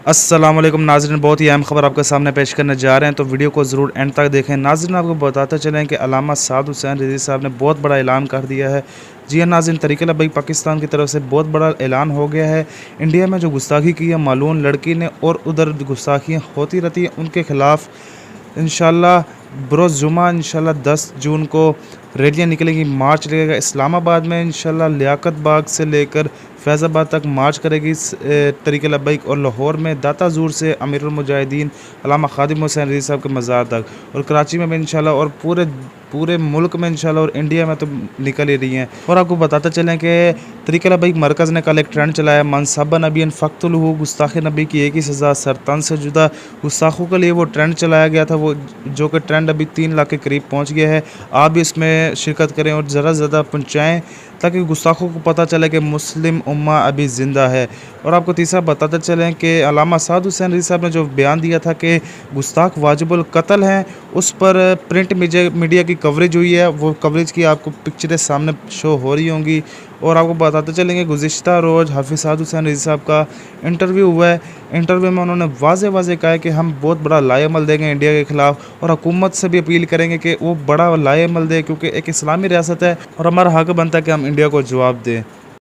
अस्सलाम वालेकुम नाज़रीन, बहुत ही अहम खबर आपके सामने पेश करने जा रहे हैं, तो वीडियो को ज़रूर एंड तक देखें। नाज़रीन, आपको बताते चलें कि अल्लामा साद हुसैन रिज़वी साहब ने बहुत बड़ा ऐलान कर दिया है। जी हाँ नाज़रीन, तहरीक लब्बैक पाकिस्तान की तरफ से बहुत बड़ा ऐलान हो गया है। इंडिया में जो गुस्ताखी की है मालूम लड़की ने और उधर गुस्ताखियाँ होती रहती हैं, उनके खिलाफ़ इंशाल्लाह बरोज़ जुमा इंशाल्लाह 10 जून को रैलियाँ निकलेंगी, मार्च लगेगा। इस्लामाबाद में इंशाल्लाह लियाकत बाग से लेकर फैज़ाबाद तक मार्च करेगी तहरीक लब्बैक, और लाहौर में दाता ज़ूर से अमीरुल मुजाहिदीन अल्लामा ख़ादिम हुसैन रिज़वी साहब के मज़ार तक, और कराची में भी इंशाल्लाह, और पूरे पूरे मुल्क में इंशाल्लाह, और इंडिया में तो निकल ही रही हैं। और आपको बताते चलें कि तहरीक लब्बैक मरकज़ ने कल एक ट्रेंड चलाया, मन सब्बा नबिय्यन फ़क़्तुलहू, गुस्ताख़ नबी की एक ही सज़ा, सरतन से जुदा। गुस्ताखों के लिए वो ट्रेंड चलाया गया था, वो जो कि ट्रेंड अभी 3 लाख के करीब पहुँच गया है। आप भी इसमें शिरकत करें और ज़्यादा से ज़्यादा पहुँचाएँ, ताकि गुस्ताखों को पता चले कि मुस्लिम उम्मा अभी ज़िंदा है। और आपको तीसरा बताते चलें कि अल्लामा साद हुसैन रिज़वी साहब ने जो बयान दिया था कि गुस्ताख वाजिबुल कत्ल हैं, उस पर प्रिंट मीडिया की कवरेज हुई है। वो कवरेज की आपको पिक्चरें सामने शो हो रही होंगी। और आपको बताते चलेंगे गुज़िश्ता रोज़ हाफ़िज़ साद हुसैन रिज़वी साहब का इंटरव्यू हुआ है। इंटरव्यू में उन्होंने वाज़े कहा है कि हम बहुत बड़ा लाएअमल देंगे इंडिया के ख़िलाफ़, और हुकूमत से भी अपील करेंगे कि वो बड़ा लाएअमल दे, क्योंकि एक इस्लामी रियासत है और हमारा हक़ बनता है कि हम इंडिया को जवाब दें।